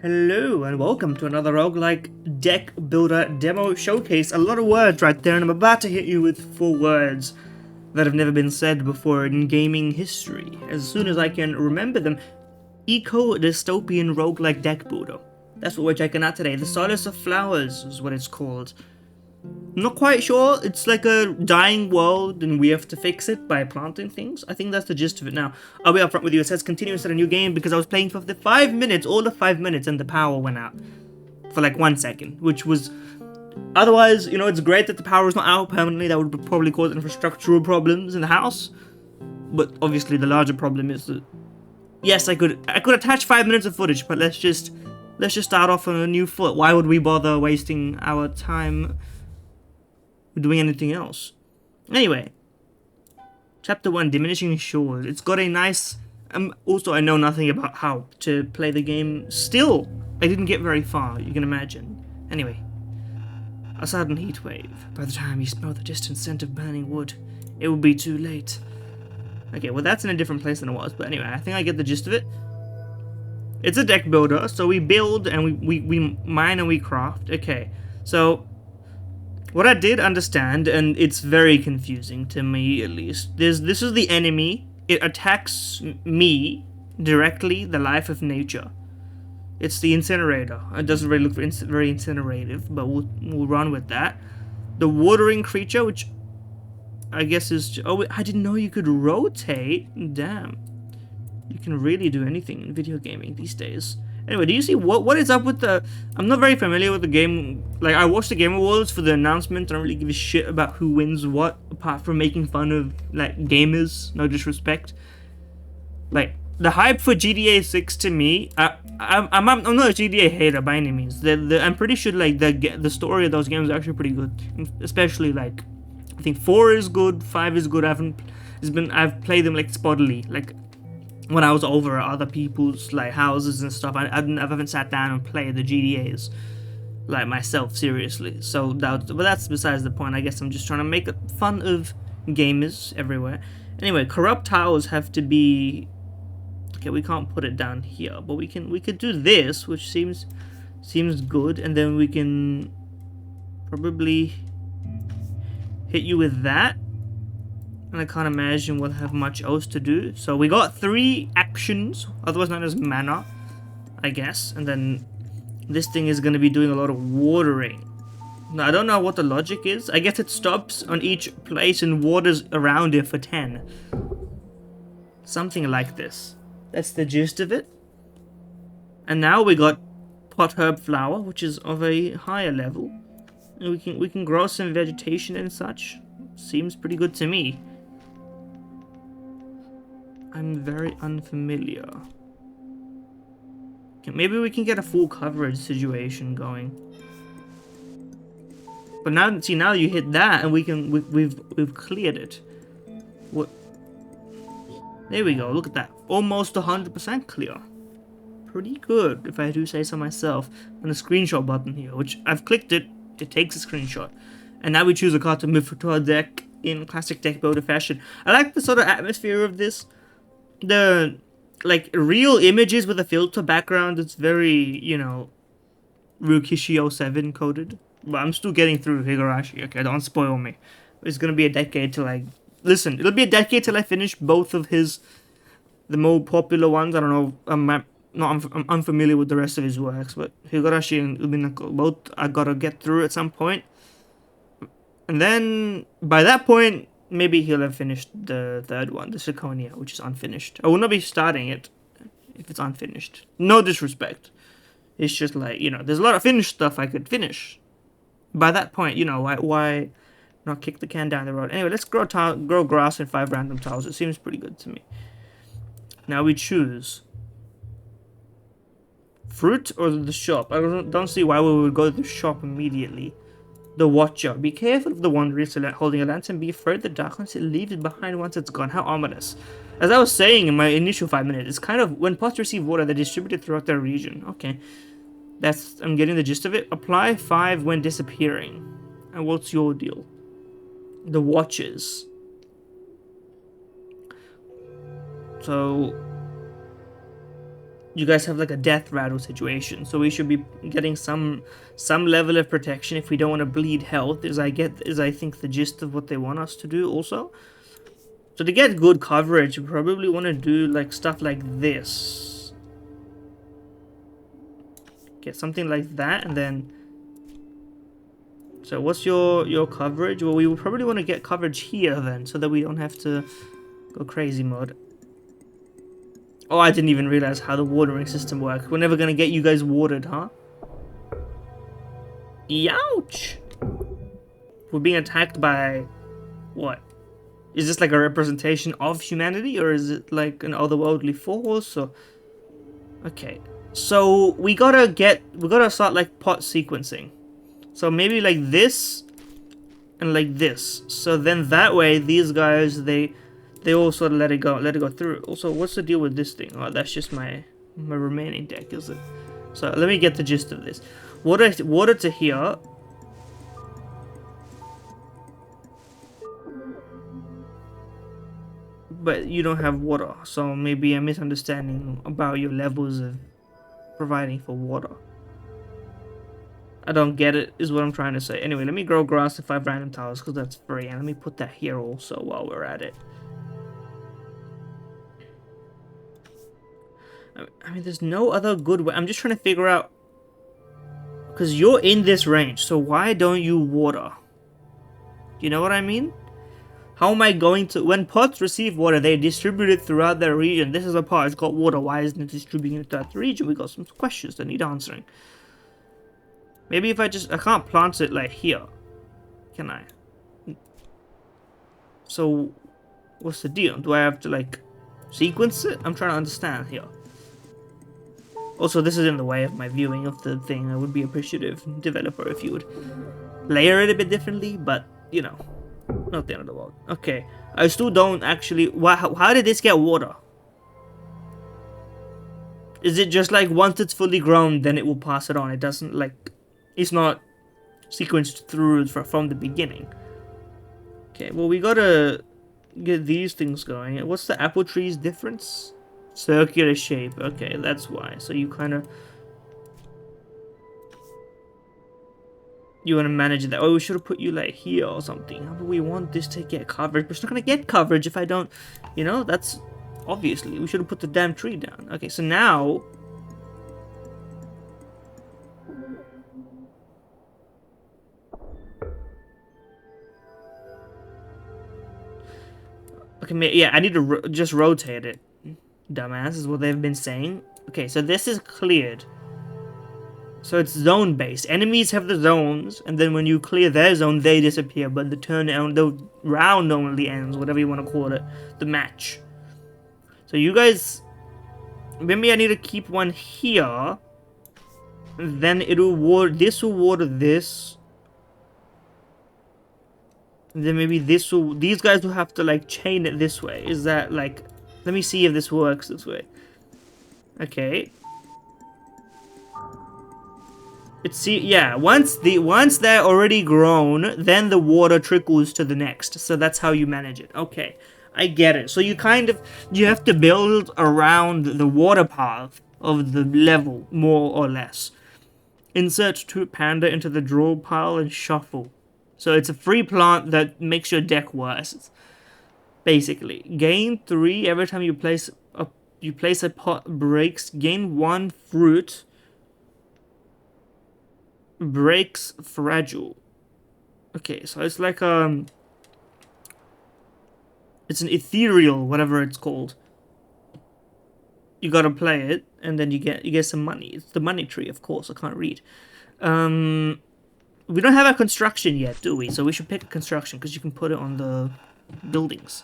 Hello and welcome to another roguelike deck builder demo showcase. A lot of words right there, and I'm about to hit you with 4 words that have never been said before in gaming history. As soon as I can remember them, ECODYSTOPIAN roguelike deck builder. That's what we're checking out today. The Solace of Flowers is what it's called. I'm not quite sure. It's like a dying world and we have to fix it by planting things. I think that's the gist of it now. I'll be upfront with you. It says continue instead of new game because I was playing for the 5 minutes, all the 5 minutes, and the power went out for like 1 second, which was... Otherwise, you know, it's great that the power is not out permanently. That would probably cause infrastructural problems in the house. But obviously the larger problem is that... Yes, I could attach 5 minutes of footage, but let's just start off on a new foot. Why would we bother wasting our time doing anything else? Anyway, chapter 1, Diminishing Shores. It's got a nice... also, I know nothing about how to play the game. Still, I didn't get very far, you can imagine. Anyway, a sudden heat wave. By the time you smell the distant scent of burning wood, it will be too late. Okay, well that's in a different place than it was, but anyway, I think I get the gist of it. It's a deck builder, so we build and we mine and we craft. Okay, so what I did understand, and it's very confusing to me at least, this is the enemy. It attacks me directly, the life of nature. It's the incinerator. It doesn't really look very incinerative, but we'll run with that. The watering creature, which I guess is... Oh, I didn't know you could rotate. Damn. You can really do anything in video gaming these days. Anyway, do you see what is up with the... I'm not very familiar with the game. Like, I watched the Game Awards for the announcement. I don't really give a shit about who wins what, apart from making fun of, like, gamers. No disrespect. Like, the hype for GTA 6 to me... I'm not a GTA hater by any means. I'm pretty sure, like, the story of those games are actually pretty good. Especially, like... I think 4 is good, 5 is good. I've played them, like, spottily. Like... When I was over at other people's like houses and stuff, I haven't sat down and played the GTAs like myself seriously. So but that's besides the point. I guess I'm just trying to make fun of gamers everywhere. Anyway, corrupt tiles have to be... Okay, we can't put it down here, but we could do this, which seems good, and then we can probably hit you with that. And I can't imagine we'll have much else to do. So we got 3 actions, otherwise known as mana, I guess. And then this thing is going to be doing a lot of watering. Now, I don't know what the logic is. I guess it stops on each place and waters around it for 10. Something like this. That's the gist of it. And now we got pot herb flower, which is of a higher level. And we can grow some vegetation and such. Seems pretty good to me. I'm very unfamiliar. Okay, maybe we can get a full coverage situation going. But now, see, now you hit that, and we've cleared it. What? There we go. Look at that. Almost 100% clear. Pretty good, if I do say so myself. And a screenshot button here, which I've clicked it. It takes a screenshot, and now we choose a card to move to our deck in classic deck builder fashion. I like the sort of atmosphere of this. The, like, real images with a filter background, it's very, you know, Rukishi 07 coded. But I'm still getting through Higurashi, okay, don't spoil me. It's gonna be a decade till I... Listen, it'll be a decade till I finish both of the more popular ones. I don't know, I'm unfamiliar with the rest of his works, but Higurashi and Uminako, both I gotta get through at some point. And then, by that point, maybe he'll have finished the 3rd one, the Zirconia, which is unfinished. I will not be starting it if it's unfinished. No disrespect. It's just like, you know, there's a lot of finished stuff I could finish. By that point, you know, why not kick the can down the road? Anyway, let's grow grass in 5 random tiles. It seems pretty good to me. Now we choose fruit or the shop. I don't see why we would go to the shop immediately. The Watcher. Be careful of the wanderer holding a lantern. Be afraid the darkness it leaves behind once it's gone. How ominous. As I was saying in my initial 5 minutes, it's kind of when pots receive water, they're distributed throughout their region. Okay. I'm getting the gist of it. Apply 5 when disappearing. And what's your deal? The Watchers. So you guys have like a death rattle situation, so we should be getting some level of protection if we don't want to bleed health. Is I think the gist of what they want us to do also. So to get good coverage, you probably want to do like stuff like this. Get something like that, and then. So what's your coverage? Well, we will probably want to get coverage here then, so that we don't have to go crazy mode. Oh, I didn't even realize how the watering system works. We're never gonna get you guys watered, huh? Youch! We're being attacked by what? Is this like a representation of humanity, or is it like an otherworldly force? Or okay, so we gotta start like pot sequencing. So maybe like this and like this. So then that way these guys they all sort of let it go through. Also, what's the deal with this thing? Oh, that's just my remaining deck, is it? So let me get the gist of this. Water to here. But you don't have water, so maybe a misunderstanding about your levels of providing for water. I don't get it, is what I'm trying to say. Anyway, let me grow grass to 5 random tiles, because that's free. And let me put that here also while we're at it. I mean, there's no other good way. I'm just trying to figure out... Because you're in this range, so why don't you water? You know what I mean? How am I going to... When pots receive water, they distribute it throughout their region. This is a pot, it's got water. Why isn't it distributing it throughout the region? We got some questions that need answering. Maybe if I can't plant it like here. Can I? So, what's the deal? Do I have to like sequence it? I'm trying to understand here. Also, this is in the way of my viewing of the thing. I would be appreciative, developer, if you would layer it a bit differently, but you know, not the end of the world. Okay, I still don't actually. How did this get water? Is it just like once it's fully grown, then it will pass it on? It doesn't like. It's not sequenced through from the beginning. Okay, well, we gotta get these things going. What's the apple tree's difference? Circular shape. Okay, that's why. So you kind of... You want to manage that. Oh, we should have put you like here or something. How do we want this to get coverage? But it's not going to get coverage if I don't... You know, that's... Obviously, we should have put the damn tree down. Okay, so now... Okay, yeah, I need to just rotate it. Dumbass is what they've been saying. Okay, so this is cleared. So it's zone based. Enemies have the zones, and then when you clear their zone, they disappear. But the round only ends, whatever you want to call it, the match. So you guys, maybe I need to keep one here. Then it'll water. This will water this. And then maybe this will... These guys will have to, like, chain it this way. Is that, like... Let me see if this works this way. Okay. Yeah, once they're already grown, then the water trickles to the next. So that's how you manage it. Okay. I get it. So you have to build around the water path of the level, more or less. Insert 2 panda into the draw pile and shuffle. So it's a free plant that makes your deck worse. Basically, gain 3 every time you place a pot. Breaks. Gain 1 fruit. Breaks fragile. Okay, so it's like it's an ethereal, whatever it's called. You gotta play it, and then you get some money. It's the money tree, of course. I can't read. We don't have a construction yet, do we? So we should pick a construction, because you can put it on the buildings.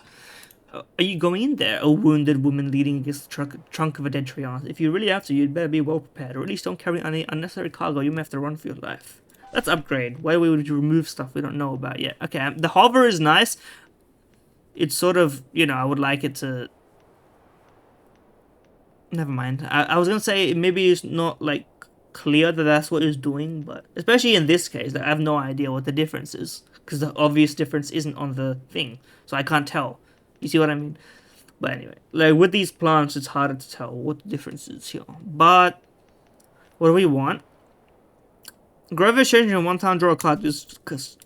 Are you going in there? A wounded woman leading against the trunk of a dead tree. If you really have to, you'd better be well prepared, or at least don't carry any unnecessary cargo. You may have to run for your life. Let's upgrade. Why would you remove stuff we don't know about yet? Okay, the hover is nice. It's sort of, you know, I would like it to... Never mind. I was going to say, maybe it's not, like, clear that that's what it's doing, but especially in this case, I have no idea what the difference is, because the obvious difference isn't on the thing, so I can't tell. You see what I mean? But anyway, like with these plants, it's harder to tell what the difference is here. But what do we want? Grow vegetation in 1 time, draw a card. Because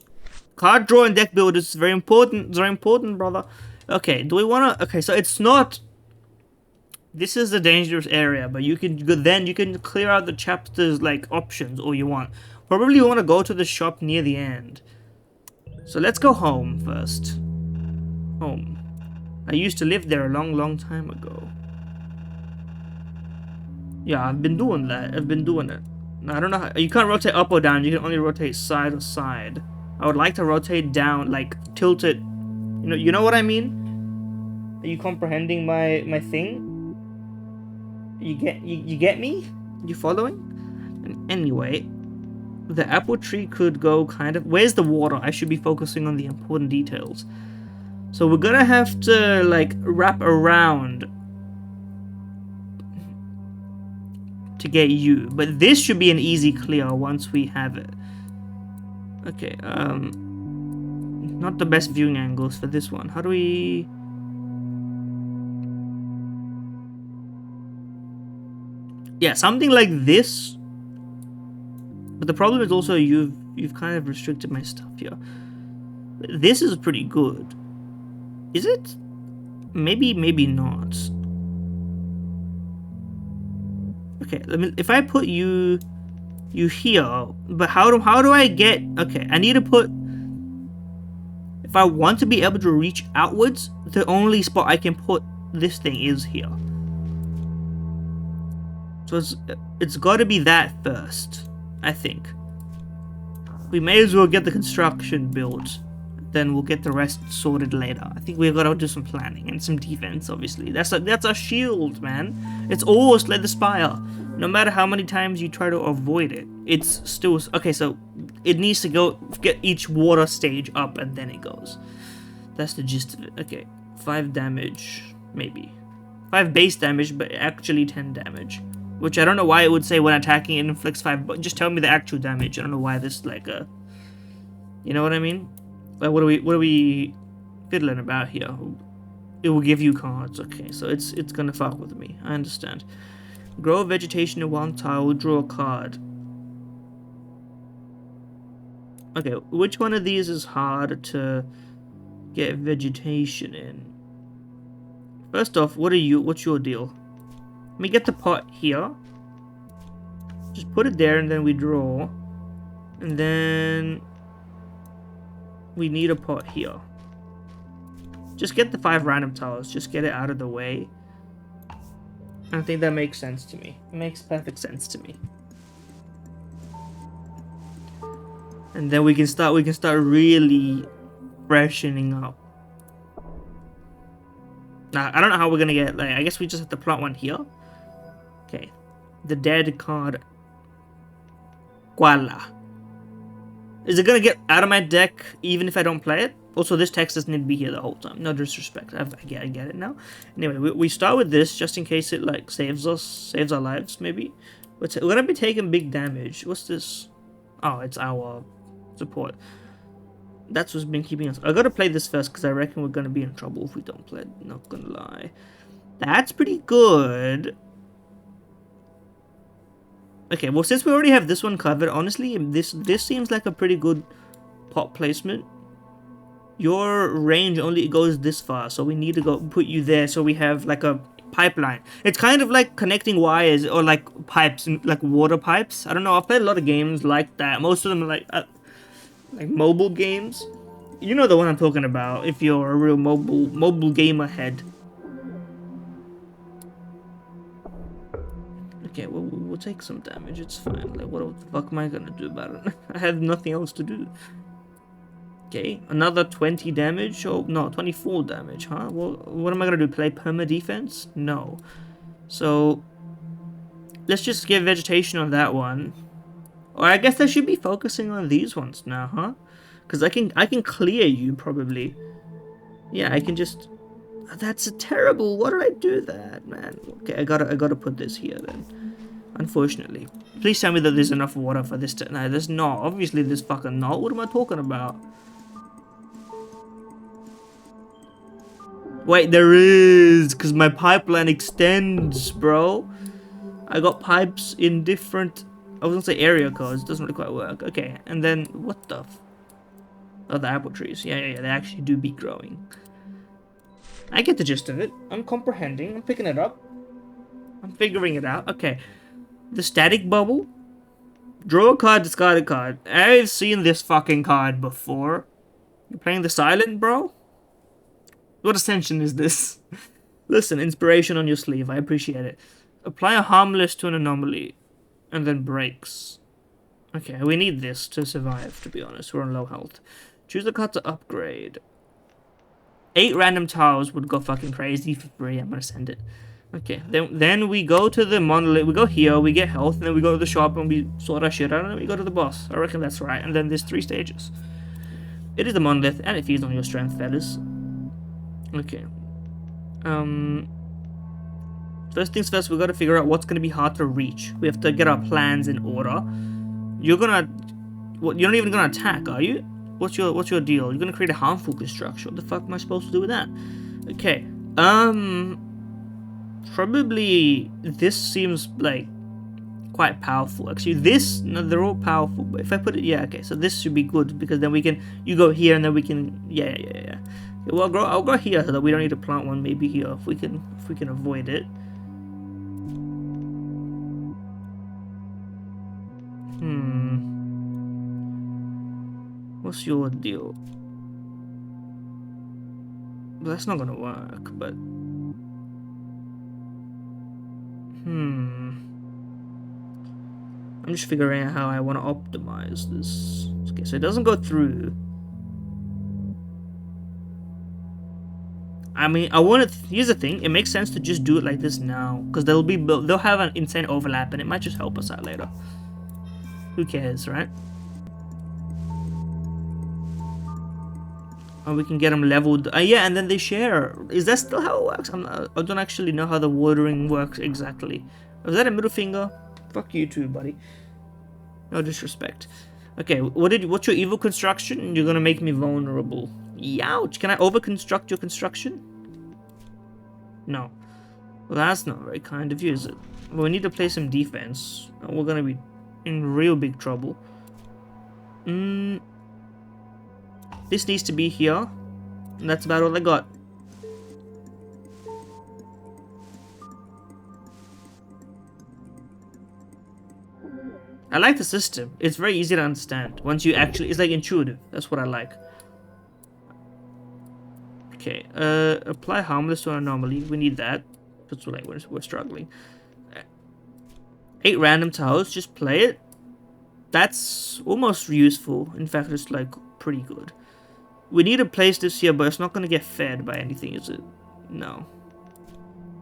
card draw and deck build is very important. It's very important, brother. Okay, do we want to... Okay, so it's not... This is the dangerous area, but you can then you can clear out the chapters like options all you want. Probably you want to go to the shop near the end. So let's go home first. Home. I used to live there a long time ago. Yeah, I've been doing that. I've been doing it. I don't know how, you can't rotate up or down. You can only rotate side or side. I would like to rotate down, like tilt it. You know what I mean? Are you comprehending my thing? You get me? You following? And anyway, the apple tree could go kind of... Where's the water? I should be focusing on the important details. So we're gonna have to like wrap around to get you, but this should be an easy clear once we have it. Okay, not the best viewing angles for this one. How do we... Yeah, something like this. But the problem is also you've kind of restricted my stuff here. This is pretty good. Is it? Maybe not. Okay, if I put you here, but how do I get... Okay, I need to put... If I want to be able to reach outwards, the only spot I can put this thing is here. So it's got to be that first, I think. We may as well get the construction built. Then we'll get the rest sorted later. I think we've got to do some planning and some defense, obviously. That's our shield, man. It's always Slay the Spire. No matter how many times you try to avoid it, it's still... Okay, so it needs to go get each water stage up and then it goes. That's the gist of it. Okay, 5 damage, maybe. 5 base damage, but actually 10 damage. Which I don't know why it would say when attacking it inflicts 5, but just tell me the actual damage. I don't know why this like a... You know what I mean? Like what are we fiddling about here? It will give you cards. Okay, so it's gonna fuck with me. I understand. Grow vegetation in 1 tile, draw a card. Okay, which one of these is hard to get vegetation in? First off, what's your deal? Let me get the pot here. Just put it there and then we draw. And then we need a pot here. Just get the 5 random tiles. Just get it out of the way. I think that makes sense to me. It makes perfect sense to me. And then we can start really freshening up. Now, I don't know how we're gonna get, like, I guess we just have to plot one here. Okay. The dead card. Voila. Is it gonna get out of my deck even if I don't play it? Also, this text doesn't need to be here the whole time. No disrespect. I get it now. Anyway, we start with this just in case it like saves our lives maybe. We're gonna be taking big damage. What's this? Oh, it's our support. That's what's been keeping us. I gotta play this first because I reckon we're gonna be in trouble if we don't play it. Not gonna lie. That's pretty good. Okay, well, since we already have this one covered, honestly, this seems like a pretty good pot placement. Your range only goes this far, so we need to go put you there so we have like a pipeline. It's kind of like connecting wires or like pipes, like water pipes. I don't know, I've played a lot of games like that. Most of them are like mobile games. You know the one I'm talking about if you're a real mobile gamer head. Okay, well, we'll take some damage, it's fine. Like, what the fuck am I gonna do about it? I have nothing else to do. Okay, another 20 damage? Oh, no, 24 damage, huh? Well, what am I gonna do, play perma defense? No. So, let's just get vegetation on that one. Or I guess I should be focusing on these ones now, huh? Because I can clear you, probably. Yeah, I can just... That's terrible. Why did I do that, man? Okay, I gotta put this here then. Unfortunately. Please tell me that there's enough water for this to... No, there's not. Obviously there's fucking not. What am I talking about? Wait, there is, because my pipeline extends, bro. I got pipes in different, I was gonna say area codes, doesn't really quite work. Okay, and then, what the oh, the apple trees. Yeah, they actually do be growing. I get the gist of it. I'm comprehending, I'm picking it up. I'm figuring it out. Okay, the static bubble. Draw a card, discard a card. I've seen this fucking card before. You're playing the silent, bro? What ascension is this? Listen, inspiration on your sleeve. I appreciate it. Apply a harmless to an anomaly. And then breaks. Okay, we need this to survive, to be honest. We're on low health. Choose a card to upgrade. 8 random tiles would go fucking crazy for free. I'm gonna send it. Okay, then we go to the monolith. We go here, we get health, and then we go to the shop and we sort our shit out, and then we go to the boss. I reckon that's right. And then there's 3 stages. It is a monolith, and it feeds on your strength, fellas. Okay. First things first, we gotta figure out what's gonna be hard to reach. We have to get our plans in order. You're gonna... What, you're not even gonna attack, are you? What's your deal? You're gonna create a harmful construction. What the fuck am I supposed to do with that? Okay. Probably this seems like quite powerful. Actually, this, no, they're all powerful. But if I put it, yeah, okay. So this should be good because then we can, you go here and then we can, yeah. Okay, well, I'll go here so that we don't need to plant one. Maybe here if we can avoid it. What's your deal? Well, that's not gonna work, but... I'm just figuring out how I want to optimize this. Okay, so it doesn't go through. I mean, here's the thing, it makes sense to just do it like this now, because they'll have an insane overlap, and it might just help us out later. Who cares, right? And we can get them leveled. Yeah, and then they share. Is that still how it works? I don't actually know how the watering works exactly. Was that a middle finger? Fuck you too, buddy. No disrespect. Okay, what's your evil construction? You're gonna make me vulnerable. Youch! Can I overconstruct your construction? No. Well, that's not very kind of you, is it? Well, we need to play some defense. We're gonna be in real big trouble. This needs to be here. And that's about all I got. I like the system. It's very easy to understand. Once you actually... It's like intuitive. That's what I like. Okay. Apply harmless to an anomaly. We need that. That's what we're struggling. 8 random tiles. Just play it. That's almost useful. In fact, it's like pretty good. We need to place this here, but it's not going to get fed by anything, is it? No.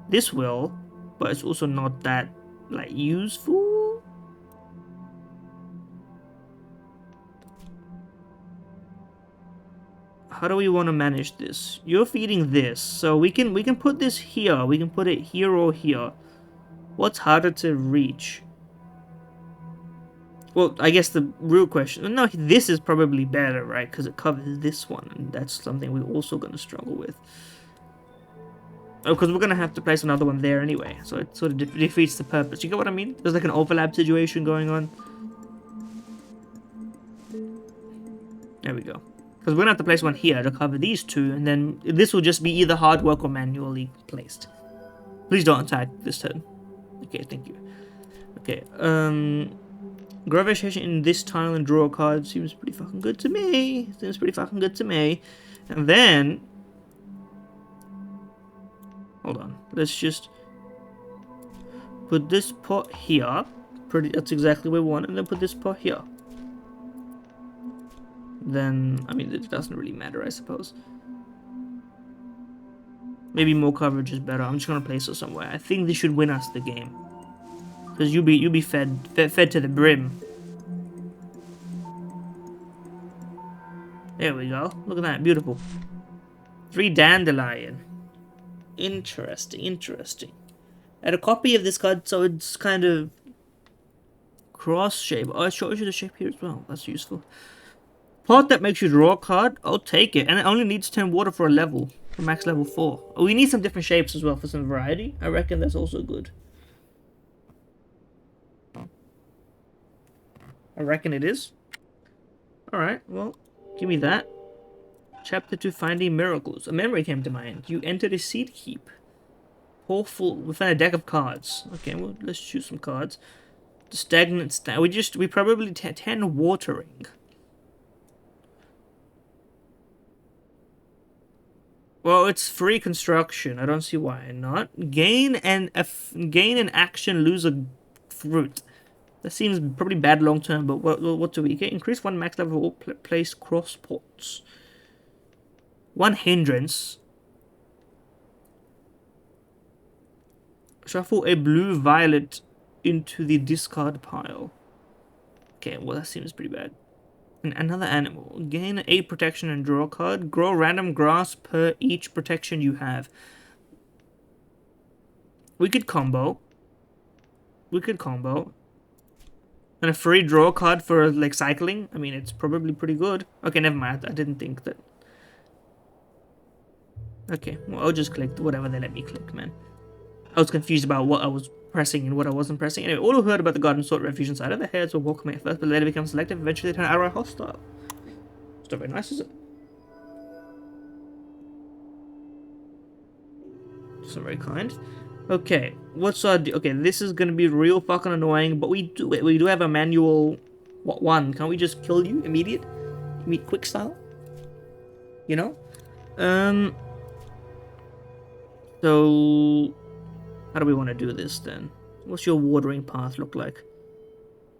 This will, but it's also not that, like, useful. How do we want to manage this? You're feeding this, so we can put this here. We can put it here or here. What's harder to reach? Well, I guess the real question... No, this is probably better, right? Because it covers this one. And that's something we're also going to struggle with. Oh, because we're going to have to place another one there anyway. So it sort of defeats the purpose. You get what I mean? There's like an overlap situation going on. There we go. Because we're going to have to place one here to cover these two. And then this will just be either hard work or manually placed. Please don't attack this turn. Okay, thank you. Okay, grow vegetation in this tile and draw a card seems pretty fucking good to me. And then... Hold on. Let's just... Put this pot here. That's exactly what we want. And then put this pot here. Then... I mean, it doesn't really matter, I suppose. Maybe more coverage is better. I'm just gonna place it somewhere. I think this should win us the game. Because you'll be fed to the brim. There we go. Look at that. Beautiful. 3 dandelion. Interesting. I had a copy of this card, so it's kind of cross shape. Oh, it shows you the shape here as well. That's useful. Pot that makes you draw a card. I'll take it. And it only needs 10 water for a level. For max level 4. Oh, we need some different shapes as well for some variety. I reckon that's also good. I reckon it is. Alright, well, give me that. Chapter 2, Finding Miracles. A memory came to mind. You entered a seed heap. Pour full. We found a deck of cards. Okay, well, let's choose some cards. The stagnant we probably 10 watering. Well, it's free construction. I don't see why not. Gain an action, lose a fruit. That seems probably bad long term, but what do we get? Increase 1 max level or place cross ports. 1 hindrance. Shuffle a blue violet into the discard pile. Okay, well that seems pretty bad. And another animal. Gain 8 protection and draw a card. Grow random grass per each protection you have. We could combo. And a free draw card for, like, cycling. I mean, it's probably pretty good. Okay, never mind. I didn't think that. Okay, well, I'll just click whatever they let me click, man. I was confused about what I was pressing and what I wasn't pressing. Anyway, all who heard about the Garden Sort Refuge inside of their heads were welcoming at first, but later become selective. Eventually, they turn outright hostile. It's not very nice, is it? It's not very kind. Okay, what's our... Okay, this is gonna be real fucking annoying, but we do have a manual... What one? Can't we just kill you immediate? Quick style? You know? So... How do we want to do this, then? What's your watering path look like?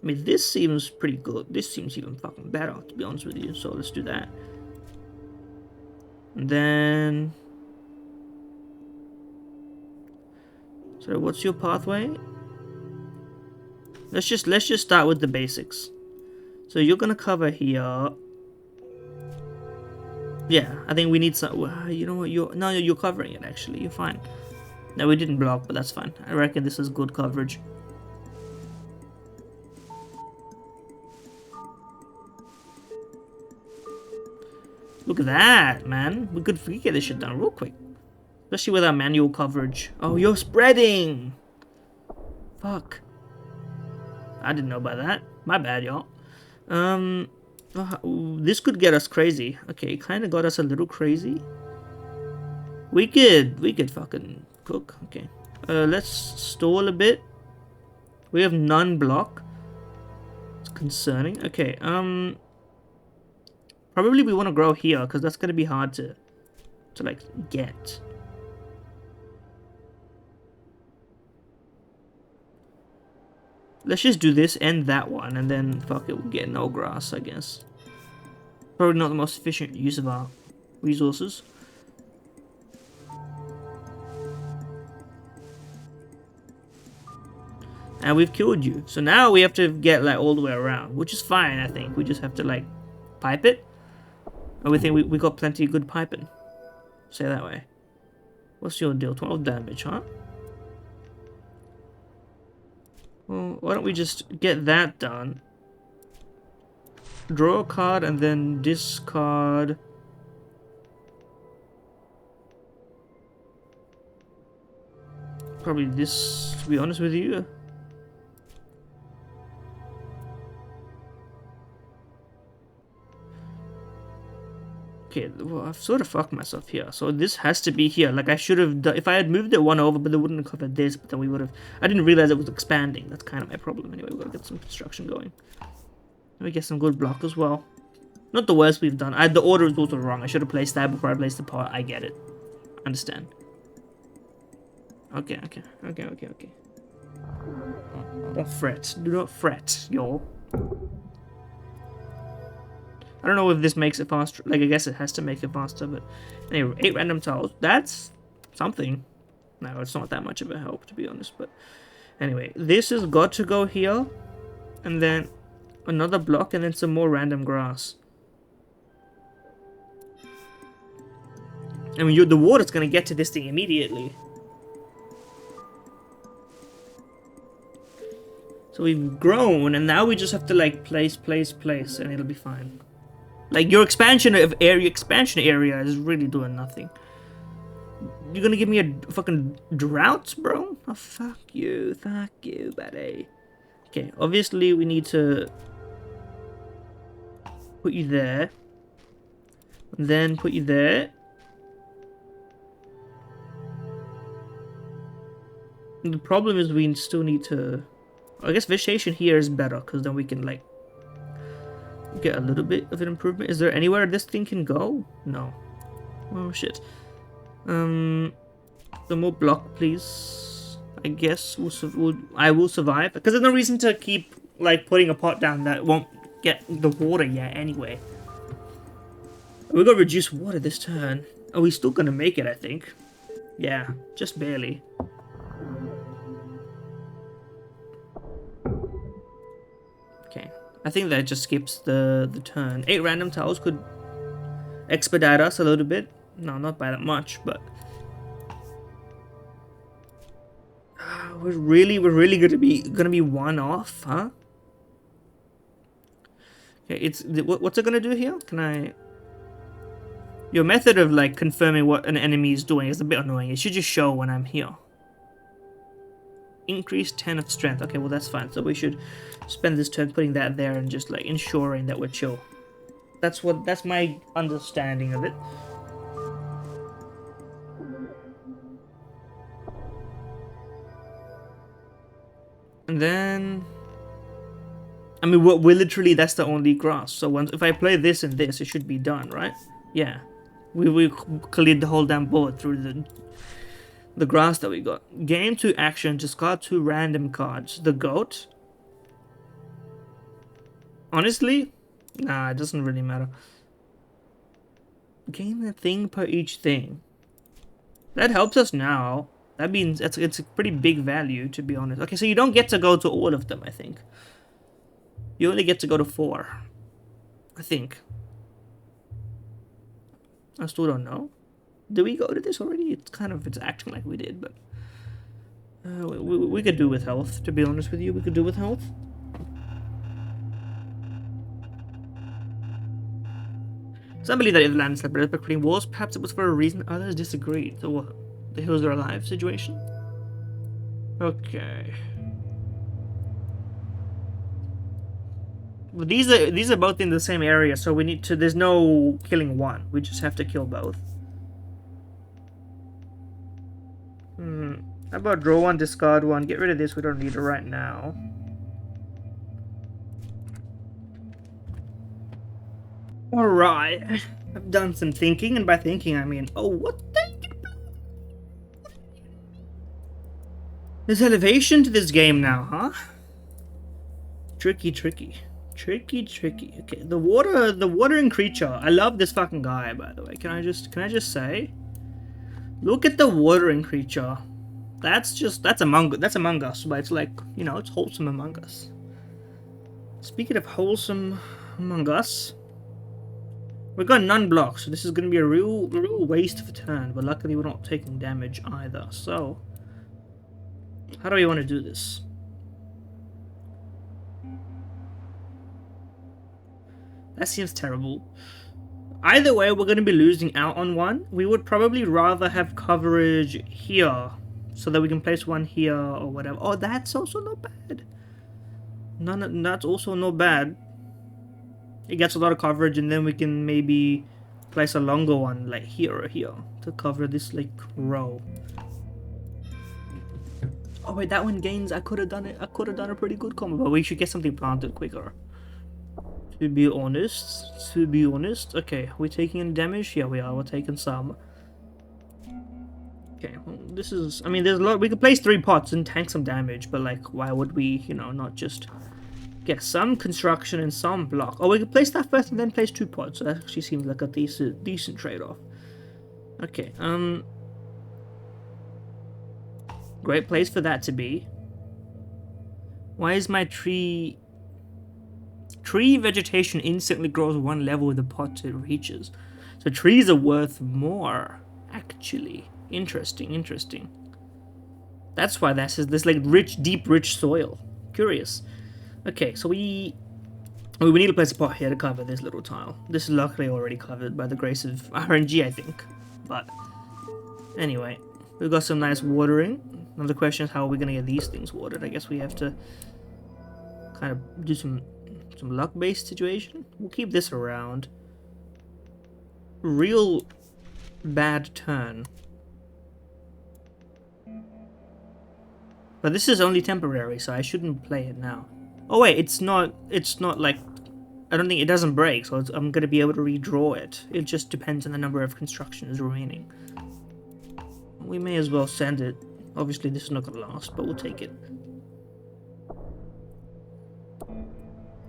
I mean, this seems pretty good. This seems even fucking better, to be honest with you. So let's do that. And then... So what's your pathway? Let's just start with the basics. So you're gonna cover here. Yeah, I think we need some. You know what? You're covering it. Actually, you're fine. No, we didn't block, but that's fine. I reckon this is good coverage. Look at that, man. We could get this shit done real quick. Especially with our manual coverage. Oh, you're spreading! Fuck. I didn't know about that. My bad, y'all. This could get us crazy. Okay, it kind of got us a little crazy. We could fucking cook. Okay. Let's stall a bit. We have none block. It's concerning. Okay, probably we want to grow here, because that's going to be hard to like, get. Let's just do this and that one, and then, fuck it, we'll get no grass, I guess. Probably not the most efficient use of our resources. And we've killed you. So now we have to get, like, all the way around, which is fine, I think. We just have to, like, pipe it. And we think we got plenty of good piping. Say that way. What's your deal? 12 damage, huh? Well, why don't we just get that done? Draw a card and then discard. Probably this, to be honest with you. Okay, well, I've sort of fucked myself here. So this has to be here. Like, I should have done... If I had moved it one over, but they wouldn't have covered this, but then we would have... I didn't realize it was expanding. That's kind of my problem. Anyway, we've got to get some construction going. Let me get some good block as well. Not the worst we've done. The order is also wrong. I should have placed that before I placed the part. I get it. Understand. Okay. Don't fret. Do not fret, y'all. I don't know if this makes it faster. Like, I guess it has to make it faster, but... Anyway, 8 random tiles. That's something. No, it's not that much of a help, to be honest, but... Anyway, this has got to go here. And then another block, and then some more random grass. I mean, the water's gonna get to this thing immediately. So we've grown, and now we just have to, like, place, and it'll be fine. Like, your expansion area is really doing nothing. You're gonna give me a fucking drought, bro? Oh, fuck you, buddy. Okay, obviously we need to put you there. Then put you there. And the problem is we still need to... I guess vegetation here is better, because then we can, like, get a little bit of an improvement. Is there anywhere this thing can go? No. Oh, shit. Some more block, please. I guess I will survive. Because there's no reason to keep, like, putting a pot down that won't get the water yet anyway. We're gonna reduce water this turn. Are we still gonna make it, I think? Yeah, just barely. Okay, I think that just skips the turn. 8 random tiles could expedite us a little bit. No, not by that much, but we're really gonna be one off, huh? Okay, what's it gonna do here? Can I? Your method of like confirming what an enemy is doing is a bit annoying. It should just show when I'm here. Increase 10 of strength. Okay, well that's fine. So we should spend this turn putting that there and just like ensuring that we're chill. That's my understanding of it. And then, I mean, we're literally, that's the only grass. So if I play this and this, it should be done, right? Yeah. We cleared the whole damn board through the grass that we got. Game 2 action, discard 2 random cards. The goat? Honestly? Nah, it doesn't really matter. Gain a thing per each thing. That helps us now. That means it's a pretty big value, to be honest. Okay, so you don't get to go to all of them, I think. You only get to go to 4. I think. I still don't know. Did we go to this already? It's acting like we did, but... we could do with health, to be honest with you. We could do with health. Some believe that if the land is separated by creating walls, perhaps it was for a reason others disagreed. So what? The hills are alive situation? Okay. Well, these are both in the same area, so we need to... There's no killing one. We just have to kill both. How about draw 1, discard 1? Get rid of this. We don't need it right now. Alright. I've done some thinking, and by thinking I mean... Oh, what the... There's elevation to this game now, huh? Tricky. Okay, the watering creature. I love this fucking guy, by the way. Can I just say? Look at the watering creature. That's Among Us, but it's like, you know, it's wholesome Among Us. Speaking of wholesome Among Us, we got none blocks, so this is gonna be a real waste of a turn, but luckily we're not taking damage either, so how do we want to do this? That seems terrible. Either way, we're going to be losing out on one. We would probably rather have coverage here, so that we can place one here or whatever. Oh, that's also not bad. That's also not bad. It gets a lot of coverage, and then we can maybe place a longer one, like here or here, to cover this like row. Oh wait, that one gains. I could have done it. I could have done a pretty good combo, but we should get something planted quicker. To be honest. Okay, we're taking any damage? Yeah, we are. We're taking some. Okay, well, this is... I mean, there's a lot... We could place 3 pots and tank some damage, but, like, why would we, you know, not just get some construction and some block? Oh, we could place that first and then place 2 pots, so that actually seems like a decent trade-off. Okay, great place for that to be. Why is my tree vegetation instantly grows 1 level with the pot it reaches? So trees are worth more, actually. Interesting. That's why this is this like deep rich soil. Curious. Okay, so we need to place a pot here to cover this little tile. This is luckily already covered by the grace of RNG, I think. But Anyway, we've got some nice watering. Now the question is, how are we gonna get these things watered? I guess we have to kind of do some luck-based situation. We'll keep this around. Real bad turn. But this is only temporary, so I shouldn't play it now. Oh wait, it's not like, I don't think it doesn't break, so I'm gonna be able to redraw it. It just depends on the number of constructions remaining. We may as well send it. Obviously this is not gonna last, but we'll take it.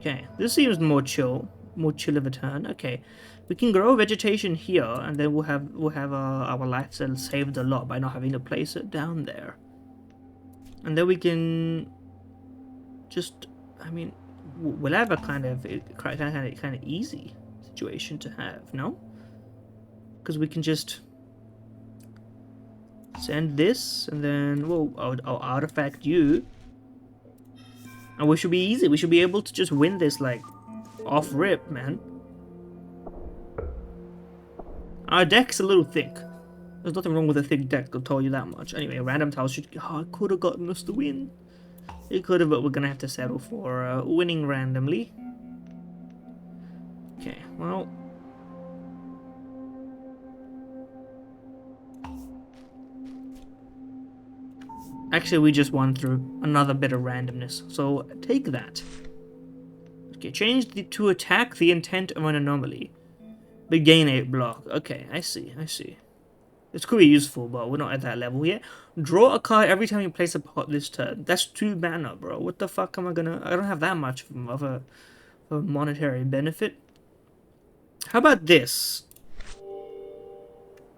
Okay, this seems more chill of a turn. Okay, we can grow vegetation here, and then we'll have our life cells saved a lot by not having to place it down there. And then we can just, I mean, we'll have a kind of easy situation to have, no? Because we can just send this, and then I'll artifact you. And we should be easy. We should be able to just win this, like, off rip, man. Our deck's a little thick. There's nothing wrong with a thick deck, I'll tell you that much. Anyway, random tiles should... Oh, it could have gotten us the win. It could have, but we're gonna have to settle for winning randomly. Okay, well... Actually, we just won through another bit of randomness, so take that. Okay, change to attack the intent of an anomaly. But gain 8 block. Okay, I see. This could be useful, but we're not at that level yet. Draw a card every time you place a pot this turn. That's 2 mana, bro. What the fuck am I gonna... I don't have that much of a monetary benefit. How about this?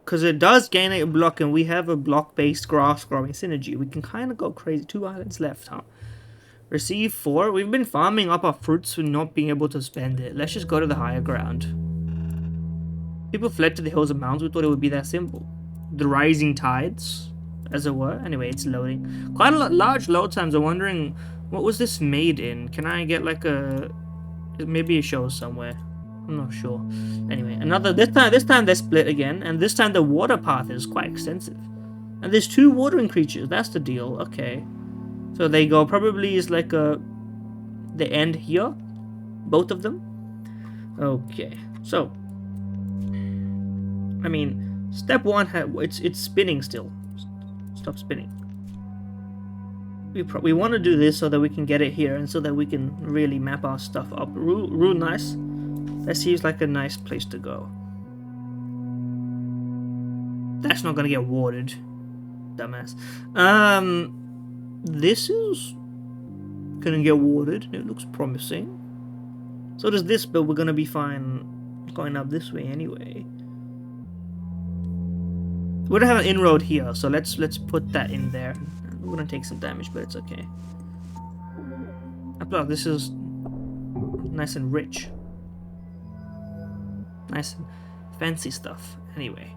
Because it does gain 8 block, and we have a block-based grass-growing synergy. We can kind of go crazy. 2 islands left, huh? Receive 4. We've been farming up our fruits and not being able to spend it. Let's just go to the higher ground. People fled to the hills and mountains. We thought it would be that simple. The rising tides, as it were. Anyway, it's loading. Quite a large load times. I'm wondering, what was this made in? Can I get like a... Maybe it shows somewhere. I'm not sure. Anyway, this time they split again, and this time the water path is quite extensive. And there's 2 watering creatures. That's the deal. Okay. So they go probably is like the end here. Both of them. Okay. So I mean, step 1 it's spinning still. Stop spinning. We want to do this so that we can get it here, and so that we can really map our stuff up. Real nice. That seems like a nice place to go. That's not gonna get watered, dumbass. This is gonna get watered. It looks promising. So does this, but we're gonna be fine going up this way anyway. We don't have an inroad here, so let's put that in there. We're gonna take some damage, but it's okay. This is nice and rich. Nice and fancy stuff. Anyway.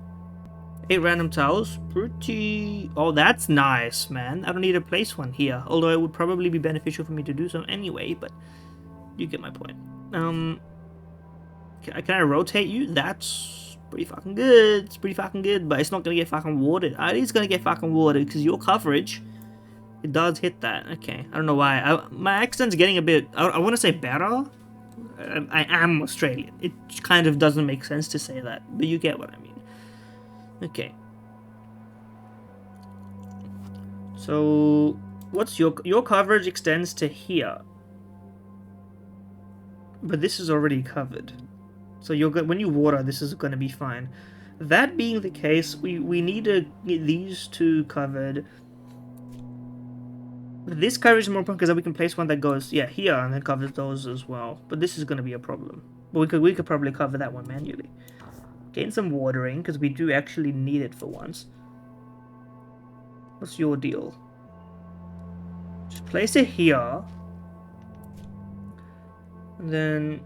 8 random tiles. Pretty... Oh, that's nice, man. I don't need to place one here. Although it would probably be beneficial for me to do so anyway, but you get my point. Can I rotate you? That's pretty fucking good. It's pretty fucking good, but it's not gonna get fucking watered. It's gonna get fucking watered because your coverage, it does hit that. Okay, I don't know why. My accent's getting a bit... I want to say better. I am Australian. It kind of doesn't make sense to say that, but you get what I mean. Okay. So, what's your coverage extends to here, but this is already covered. So when you water, this is going to be fine. That being the case, we need to get these 2 covered. This coverage is more important because then we can place one that goes here and then covers those as well. But this is going to be a problem. But we could probably cover that one manually. Gain some watering because we do actually need it for once. What's your deal? Just place it here, and then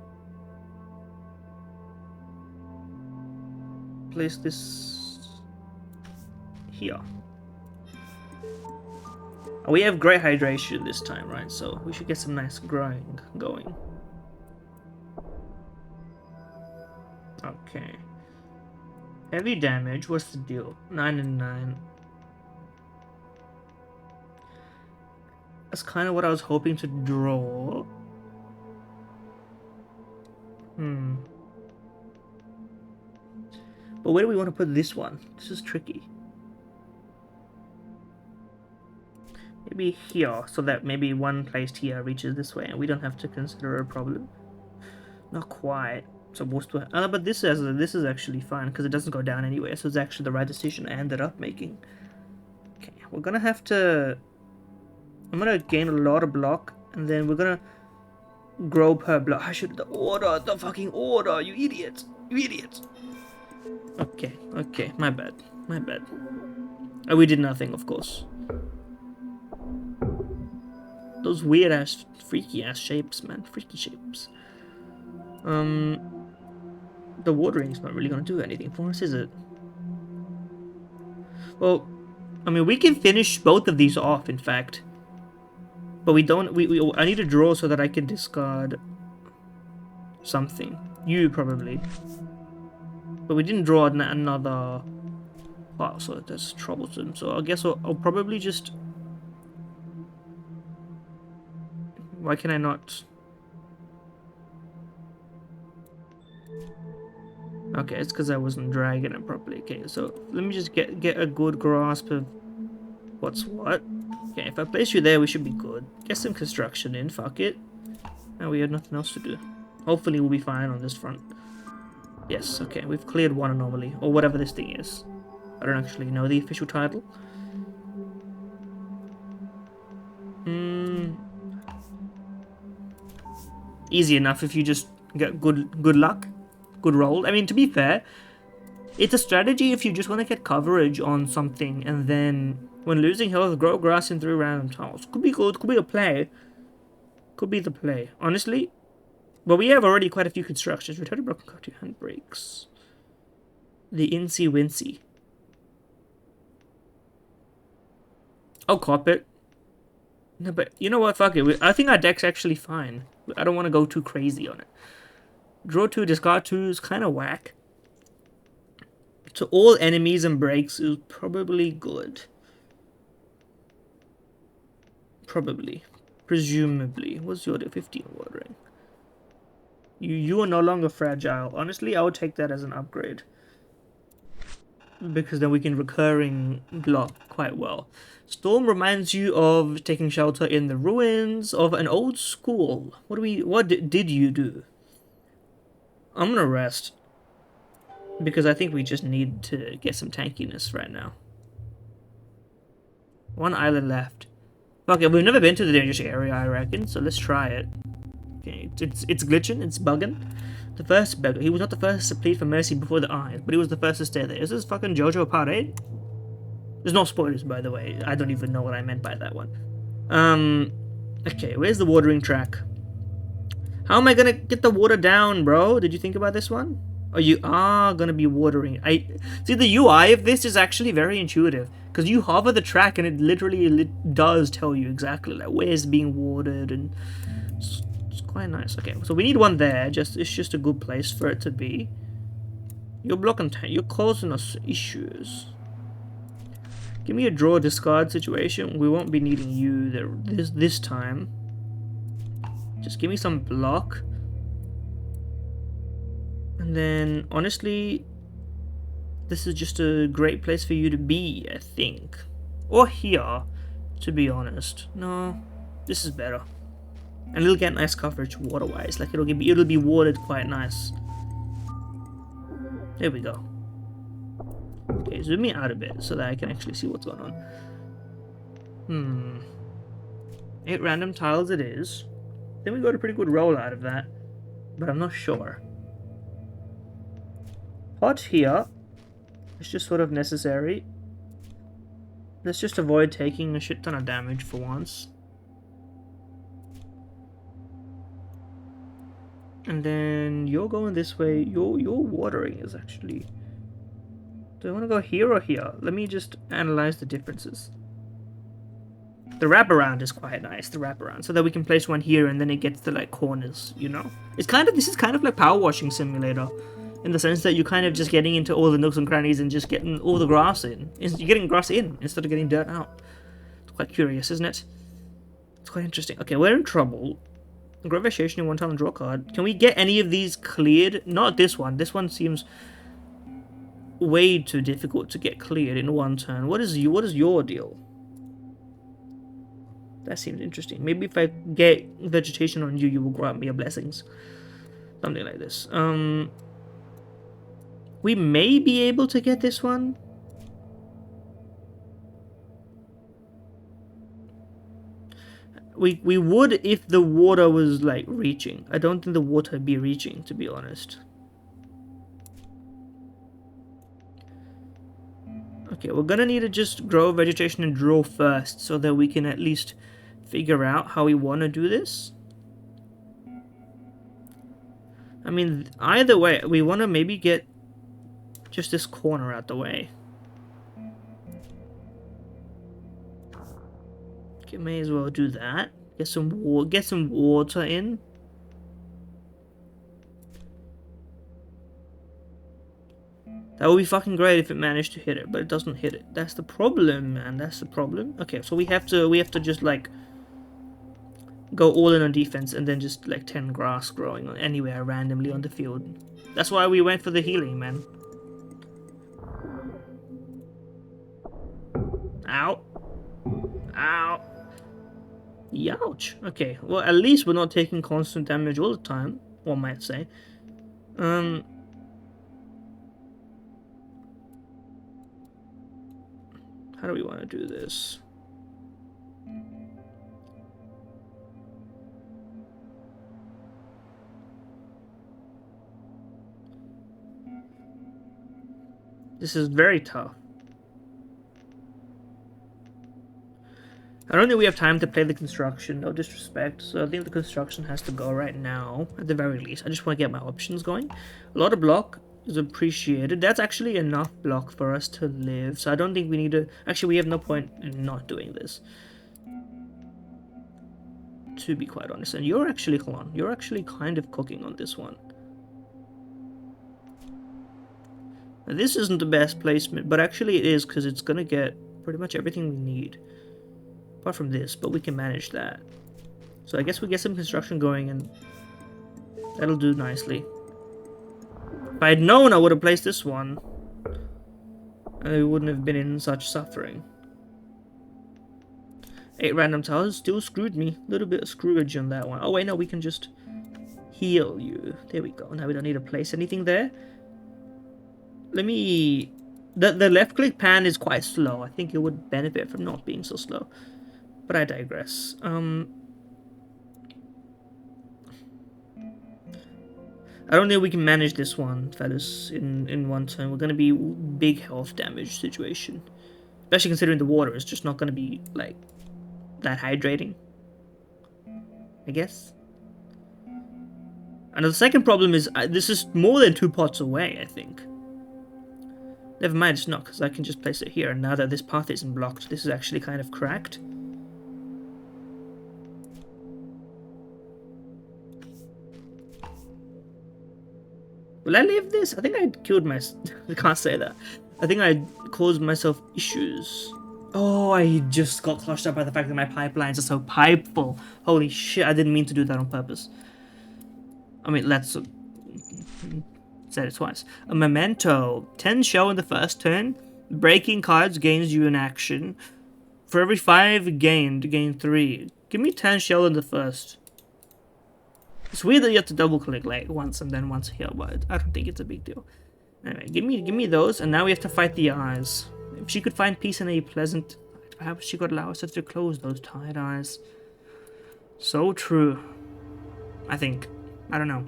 place this here. We have great hydration this time, right? So we should get some nice growing going. Okay. Heavy damage, what's the deal? 9 and 9. That's kind of what I was hoping to draw. But where do we want to put this one? This is tricky. Maybe here, so that maybe one placed here reaches this way, and we don't have to consider a problem. Not quite. Supposed to. But this is actually fine because it doesn't go down anyway. So it's actually the right decision I ended up making. Okay, we're gonna have to. I'm gonna gain a lot of block, and then we're gonna grow per block. I should the fucking order. You idiot! You idiot! Okay, my bad. Oh, we did nothing, of course. Those weird ass, freaky ass shapes, man. Freaky shapes. The watering's not really gonna do anything for us, is it? Well, I mean, we can finish both of these off, in fact. But we don't. I need to draw so that I can discard something. You probably. But we didn't draw another. Oh, so that's troublesome. So I guess I'll probably just. Why can I not? Okay, it's because I wasn't dragging it properly. Okay, so let me just get a good grasp of what's what. Okay, if I place you there, we should be good. Get some construction in, fuck it. Now we have nothing else to do. Hopefully we'll be fine on this front. Yes, okay, we've cleared one anomaly, or whatever this thing is. I don't actually know the official title. Easy enough if you just get good luck. Good roll. I mean, to be fair, it's a strategy if you just want to get coverage on something, and then when losing health, grow grass in 3 random tiles. Could be good, could be a play. Could be the play. Honestly, well, we have already quite a few constructions. Return to broken card, 2 handbrakes. The Incy Wincy. I'll cop it. No, but you know what? Fuck it. I think our deck's actually fine. I don't want to go too crazy on it. Draw 2, discard 2 is kind of whack. So all enemies and breaks is probably good. Probably. Presumably. What's your 15 watering? You are no longer fragile. Honestly, I would take that as an upgrade. Because then we can recurring block quite well. Storm reminds you of taking shelter in the ruins of an old school. What did you do? I'm gonna rest. Because I think we just need to get some tankiness right now. 1 island left. Okay, we've never been to the dangerous area, I reckon, so let's try it. Okay, it's glitching, it's bugging. The first beggar. He was not the first to plead for mercy before the eyes, but he was the first to stay there. Is this fucking JoJo Part 8? There's no spoilers, by the way. I don't even know what I meant by that one. Okay, where's the watering track? How am I gonna get the water down, bro? Did you think about this one? Oh, you are gonna be watering. See, the UI of this is actually very intuitive. Because you hover the track and it literally does tell you exactly like where's being watered, and it's quite nice. Okay, so we need one there. It's just a good place for it to be. You're blocking. You're causing us issues. Give me a draw discard situation. We won't be needing you there this time. Just give me some block. And then, honestly, this is just a great place for you to be, I think. Or here, to be honest. No, this is better. And it'll get nice coverage water-wise. Like, it'll be watered quite nice. There we go. Okay, zoom me out a bit so that I can actually see what's going on. 8 random tiles it is. Then we got a pretty good roll out of that. But I'm not sure. Pot here. It's just sort of necessary. Let's just avoid taking a shit ton of damage for once. And then you're going this way. Your watering is actually... Do I want to go here or here? Let me just analyze the differences. The wraparound is quite nice, the wraparound. So that we can place one here and then it gets to like corners, you know? This is kind of like Power Washing Simulator. in the sense that you're kind of just getting into all the nooks and crannies and just getting all the grass in. You're getting grass in instead of getting dirt out. It's quite curious, isn't it? It's quite interesting. Okay, we're in trouble. Gravitation in one time and draw a card. Can we get any of these cleared? Not this one. This one seems way too difficult to get cleared in one turn. What is your deal? That seems interesting. Maybe if I get vegetation on you, you will grant me your blessings. Something like this. We may be able to get this one. We would if the water was like reaching. I don't think the water would be reaching, to be honest. Okay, we're gonna need to just grow vegetation and draw first so that we can at least figure out how we want to do this. I mean, either way, we want to maybe get just this corner out the way. Okay, may as well do that. Get some water in. That would be fucking great if it managed to hit it, but it doesn't hit it. That's the problem, man. That's the problem. Okay, so we have to just like go all in on defense and then just like 10 grass growing anywhere randomly on the field. That's why we went for the healing, man. Ow. Ow. Youch. Okay, well at least we're not taking constant damage all the time, one might say. How do we want to do this? This is very tough. I don't think we have time to play the construction, no disrespect, so I think the construction has to go right now, at the very least. I just want to get my options going. A lot of block is appreciated. That's actually enough block for us to live, so I don't think we need to... Actually, we have no point in not doing this, to be quite honest. And you're actually, hold on, you're actually kind of cooking on this one. Now, this isn't the best placement, but actually it is, because it's going to get pretty much everything we need. Apart from this, but we can manage that. So I guess we get some construction going, and that'll do nicely. If I had known, I would have placed this one, and we wouldn't have been in such suffering. 8 random tiles still screwed me. A little bit of screwage on that one. Oh wait, no, we can just heal you. There we go. Now we don't need to place anything there. Let me... The left click pan is quite slow. I think it would benefit from not being so slow. But I digress. I don't think we can manage this one, fellas, in one turn. We're going to be big health damage situation. Especially considering the water is just not going to be, like, that hydrating. I guess. And the second problem is, this is more than 2 pots away, I think. Never mind, it's not, because I can just place it here. And now that this path isn't blocked, this is actually kind of cracked. Will I leave this? I think I killed myself. I can't say that. I think I caused myself issues. Oh, I just got clutched up by the fact that my pipelines are so pipeful. Holy shit, I didn't mean to do that on purpose. I mean, let's... said it twice. A memento. 10 show in the first turn. Breaking cards gains you an action. For every 5 gained, gain 3. Give me 10 shell in the first. It's weird that you have to double click like once and then once here, but I don't think it's a big deal. Anyway, give me those, and now we have to fight the eyes. If she could find peace in a pleasant, perhaps she could allow us to close those tired eyes. So true. I think. I don't know.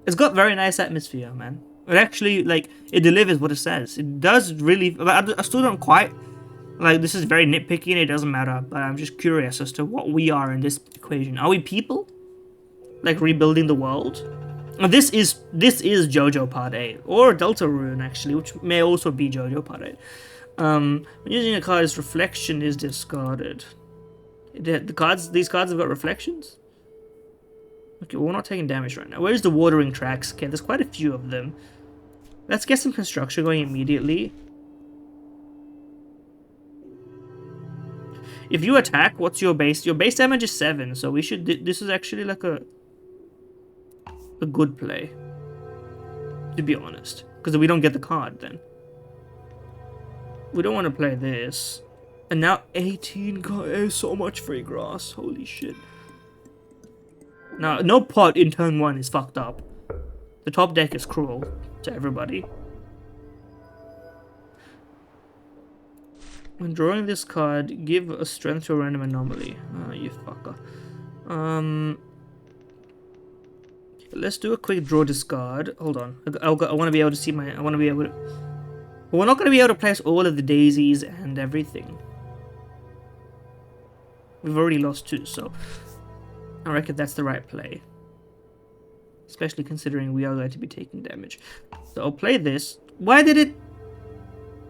It's got very nice atmosphere, man. It actually, like, it delivers what it says. It does really... I still don't quite... Like, this is very nitpicky and it doesn't matter, but I'm just curious as to what we are in this equation. Are we people? Like, rebuilding the world? This is JoJo Part 8. Or Deltarune, actually, which may also be JoJo Part 8. When using a card's reflection is discarded. These cards have got reflections? Okay, well, we're not taking damage right now. Where's the watering tracks? Okay, there's quite a few of them. Let's get some construction going immediately. If you attack, what's your base? Your base damage is 7, so we should... This is actually like a good play, to be honest. Because we don't get the card then. We don't want to play this. And now 18 is so much free grass. Holy shit. Now, no pot in turn 1 is fucked up. The top deck is cruel to everybody. When drawing this card, give a strength to a random anomaly. Oh, you fucker. Let's do a quick draw discard. Hold on. I want to be able to see my... I want to be able to... But we're not going to be able to place all of the daisies and everything. We've already lost 2, so... I reckon that's the right play. Especially considering we are going to be taking damage. So I'll play this. Why did it...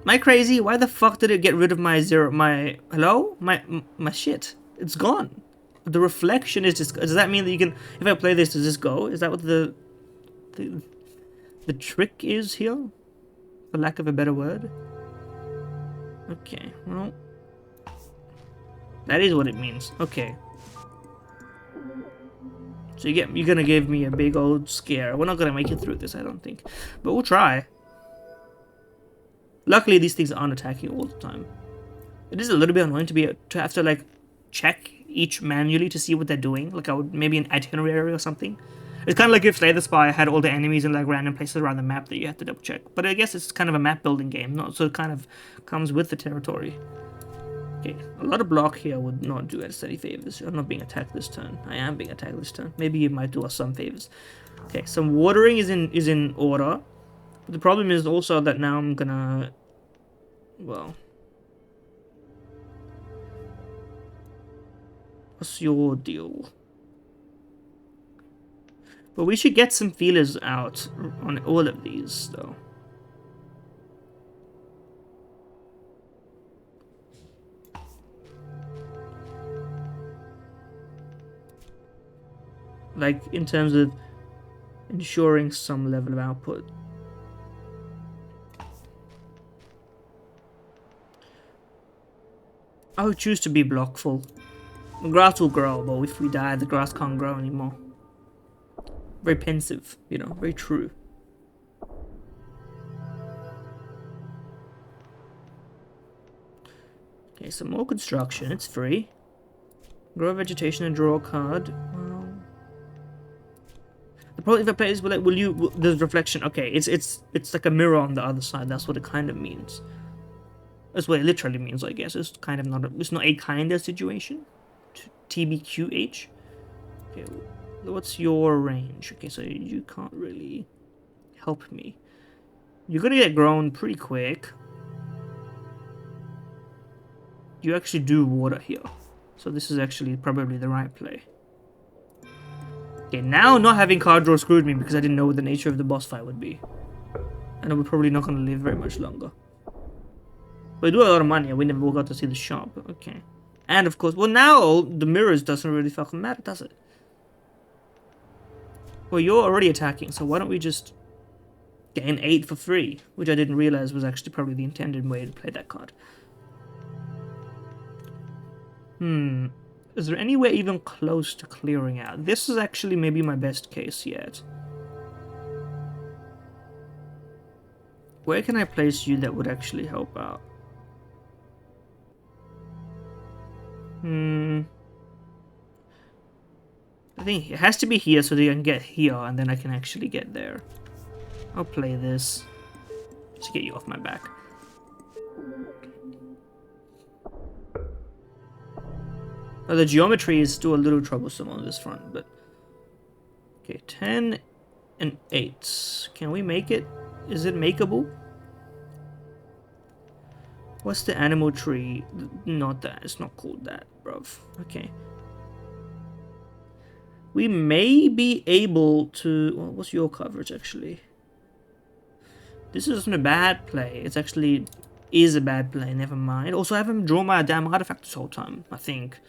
Am I crazy? Why the fuck did it get rid of my zero... My... Hello? My shit. It's gone. The reflection is just... Does that mean that you can... If I play this, does this go? Is that what the trick is here? For lack of a better word? Okay, well... That is what it means. Okay. So you're gonna give me a big old scare. We're not gonna make it through this, I don't think. But we'll try. Luckily, these things aren't attacking all the time. It is a little bit annoying to have to like check each manually to see what they're doing. Like maybe an itinerary or something. It's kind of like if Slay the Spire had all the enemies in like random places around the map that you have to double check. But I guess it's kind of a map building game, so it kind of comes with the territory. Okay, a lot of block here would not do us any favors. I'm not being attacked this turn. I am being attacked this turn. Maybe you might do us some favors. Okay, some watering is in order. But the problem is also that now I'm gonna... Well... What's your deal? But we should get some feelers out on all of these, though. Like, in terms of ensuring some level of output. I would choose to be blockful. The grass will grow, but if we die, the grass can't grow anymore. Very pensive, you know, very true. Okay, some more construction. It's free. Grow vegetation and draw a card. Well, the problem if I play is the reflection. Okay, it's like a mirror on the other side. That's what it kind of means. That's what it literally means, I guess. It's kind of not. It's not a kind of situation. TBQH. Okay, what's your range? Okay, so you can't really help me. You're gonna get grown pretty quick. You actually do water here. So this is actually probably the right play. Okay, now not having card draw screwed me because I didn't know what the nature of the boss fight would be. And we're probably not gonna live very much longer. We do a lot of money and we never got to see the shop. Okay. And of course, well now the mirrors doesn't really fucking matter, does it? Well, you're already attacking, so why don't we just gain 8 for free? Which I didn't realize was actually probably the intended way to play that card. Is there any way even close to clearing out? This is actually maybe my best case yet. Where can I place you that would actually help out? I think it has to be here so that you can get here and then I can actually get there. I'll play this to get you off my back. Now the geometry is still a little troublesome on this front, but... Okay, 10 and 8. Can we make it? Is it makeable? What's the animal tree? Not that. It's not called that, bruv. Okay. We may be able to... Well, what's your coverage, actually? This isn't a bad play. It's actually... is a bad play. Never mind. Also, I haven't drawn my damn artifact this whole time, I think.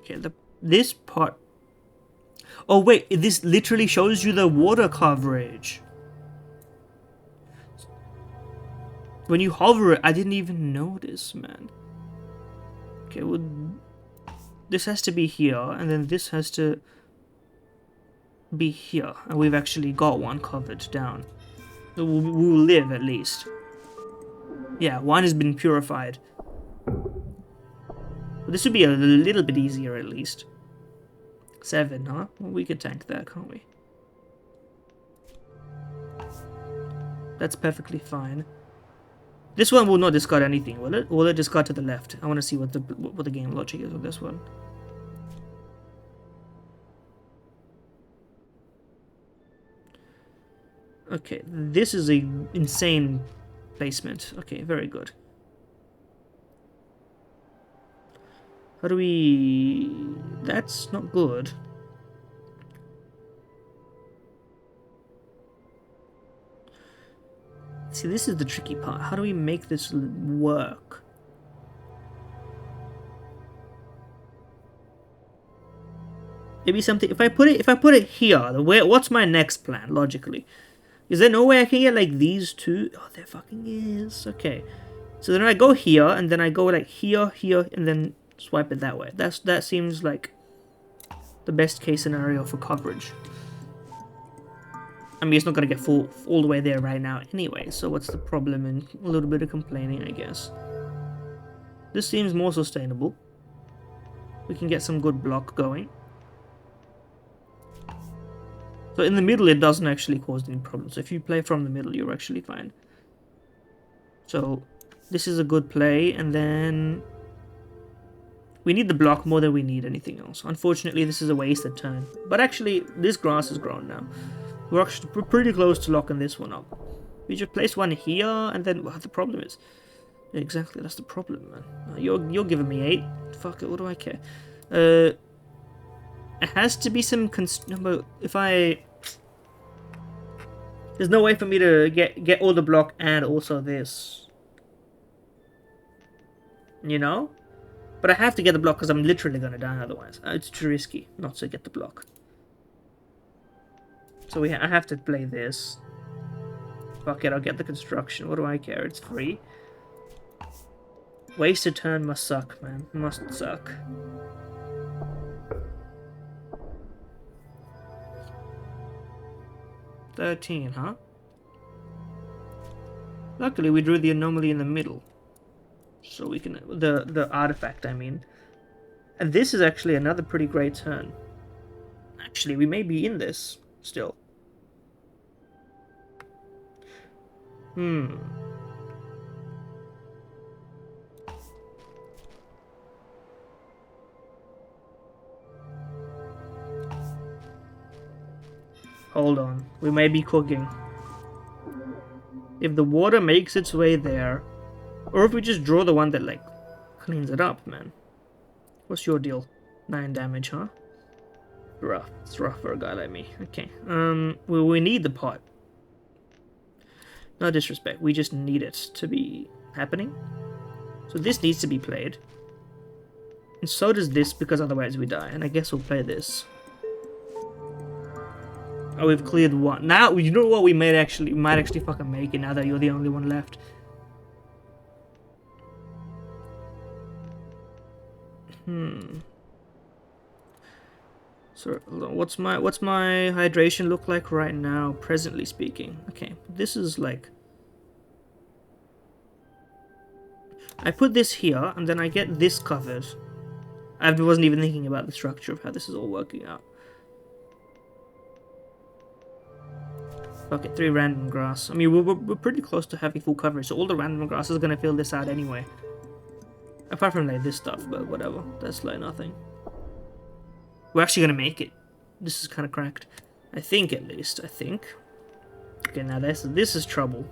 Okay, this part... Oh wait, this literally shows you the water coverage. When you hover it, I didn't even notice, man. Okay, well, this has to be here, and then this has to be here. And we've actually got one covered down. So we'll live, at least. Yeah, one has been purified. Well, this would be a little bit easier, at least. 7, huh? Well, we could tank that, can't we? That's perfectly fine. This one will not discard anything, will it? Will it discard to the left? I want to see what the game logic is with this one. Okay, this is a insane placement. Okay, very good. How do we... That's not good. See, this is the tricky part. How do we make this work? Maybe something. If I put it here, what's my next plan logically? Is there no way I can get like these two? Oh, there fucking is. Okay, so then I go here, and then I go like here, and then swipe it that way. That seems like the best case scenario for coverage. I mean, it's not going to get all the way there right now anyway, so what's the problem in a little bit of complaining, I guess. This seems more sustainable. We can get some good block going. So in the middle, it doesn't actually cause any problems. If you play from the middle, you're actually fine. So this is a good play, and then we need the block more than we need anything else. Unfortunately, this is a wasted turn. But actually, this grass is grown now. We're pretty close to locking this one up. We just place one here, and then well, the problem is... Exactly, that's the problem, man. You're giving me 8. Fuck it, what do I care? It has to be some... If I... There's no way for me to get all the block and also this. You know? But I have to get the block because I'm literally going to die otherwise. It's too risky not to get the block. So I have to play this. Fuck it, I'll get the construction. What do I care? It's free. Wasted turn must suck, man. Must suck. $13, huh? Luckily, we drew the anomaly in the middle. So we can... The artifact, I mean. And this is actually another pretty great turn. Actually, we may be in this still. Hold on. We may be cooking. If the water makes its way there, or if we just draw the one that, like, cleans it up, man. What's your deal? 9 damage, huh? Rough. It's rough for a guy like me. Okay. We need the pot. No disrespect, we just need it to be happening. So this needs to be played. And so does this, because otherwise we die. And I guess we'll play this. Oh, we've cleared one. Now, you know what? We might actually fucking make it now that you're the only one left. So, what's my hydration look like right now, presently speaking? Okay, this is like... I put this here, and then I get this covered. I wasn't even thinking about the structure of how this is all working out. Okay, 3 random grass. I mean, we're pretty close to having full coverage, so all the random grass is gonna fill this out anyway. Apart from, like, this stuff, but whatever. That's, like, nothing. We're actually gonna make it. This is kind of cracked. I think, at least. I think. Okay, now this is trouble.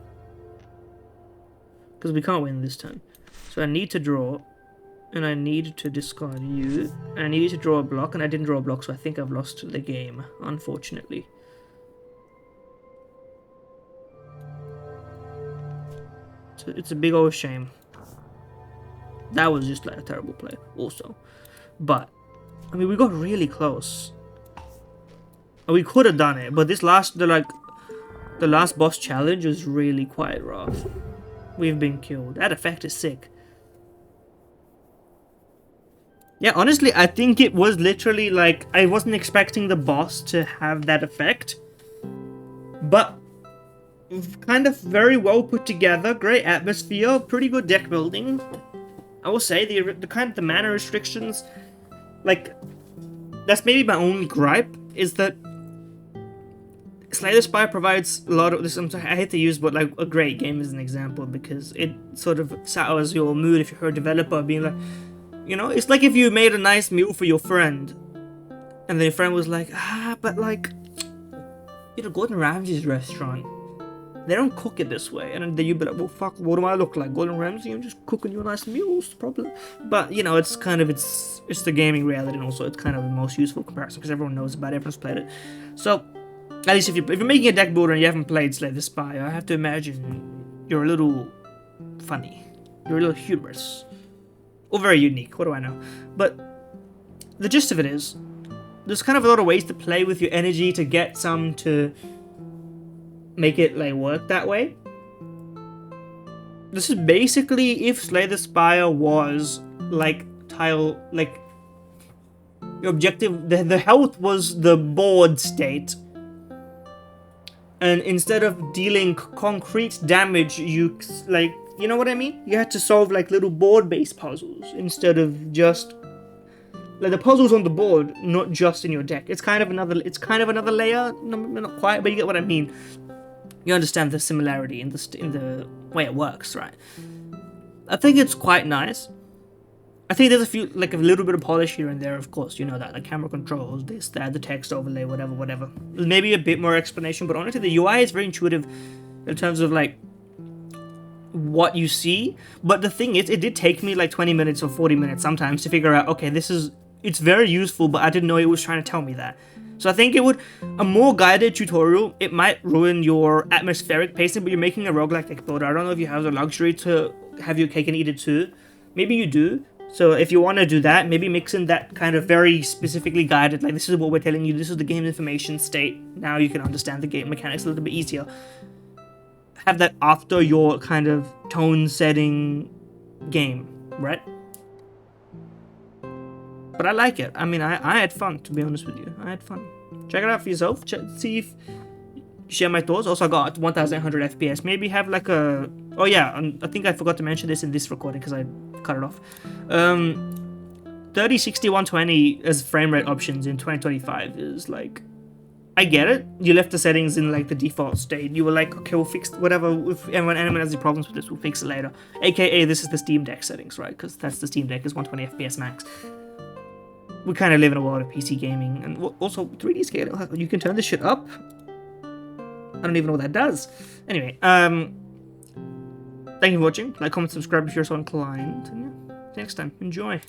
Because we can't win this turn. So I need to draw. And I need to discard you. And I needed to draw a block, and I didn't draw a block, so I think I've lost the game, unfortunately. So it's a big old shame. That was just like a terrible play, also. But, I mean, we got really close. We could have done it, but the last boss challenge was really quite rough. We've been killed. That effect is sick. Yeah, honestly, I think it was literally like, I wasn't expecting the boss to have that effect. But kind of very well put together, great atmosphere, pretty good deck building. I will say the kind of the mana restrictions, like, that's maybe my only gripe, is that Slay the Spire provides a lot of this. I hate to use, but like a great game as an example, because it sort of sours your mood if you're a developer being like, you know, it's like if you made a nice meal for your friend, and then your friend was like, but like, you know, Gordon Ramsay's restaurant, they don't cook it this way, and then you'd be like, well, fuck, what do I look like, Gordon Ramsay? I'm just cooking you a nice meal, what's the problem? But you know, it's kind of it's the gaming reality, and also it's kind of the most useful comparison because everyone knows about it, everyone's played it. So at least if you're making a deck builder and you haven't played Slay the Spire, I have to imagine you're a little funny, you're a little humorous, or very unique. What do I know? But the gist of it is, there's kind of a lot of ways to play with your energy to get some to make it like work that way. This is basically if Slay the Spire was like your objective, the health was the board state, and instead of dealing concrete damage, you like, you know what I mean? You had to solve like little board-based puzzles instead of just like the puzzles on the board, not just in your deck. It's kind of another layer, not quite, but you get what I mean. You understand the similarity in the way it works, right? I think it's quite nice. I think there's a little bit of polish here and there, of course, you know that, like camera controls, this, that, the text overlay, whatever. Maybe a bit more explanation, but honestly, the UI is very intuitive in terms of like what you see. But the thing is, it did take me like 20 minutes or 40 minutes sometimes to figure out, okay, it's very useful, but I didn't know it was trying to tell me that. So I think a more guided tutorial, it might ruin your atmospheric pacing, but you're making a roguelike deck builder. I don't know if you have the luxury to have your cake and eat it too. Maybe you do. So if you want to do that, maybe mix in that kind of very specifically guided, like this is what we're telling you, this is the game information state. Now you can understand the game mechanics a little bit easier. Have that after your kind of tone setting game, right? But I like it. I mean, I had fun, to be honest with you. I had fun. Check it out for yourself. See if you share my thoughts. Also, I got 1100 FPS. Maybe have like a... Oh yeah, I think I forgot to mention this in this recording because I cut it off. 30, 60, 120 as frame rate options in 2025 is like... I get it. You left the settings in like the default state. You were like, okay, we'll fix whatever. If anyone has any problems with this, we'll fix it later. AKA, this is the Steam Deck settings, right? Because that's the Steam Deck is 120 FPS max. We kind of live in a world of PC gaming, and also 3D scale. You can turn this shit up. I don't even know what that does. Anyway, thank you for watching. Like, comment, subscribe if you're so inclined. And yeah, see you next time. Enjoy.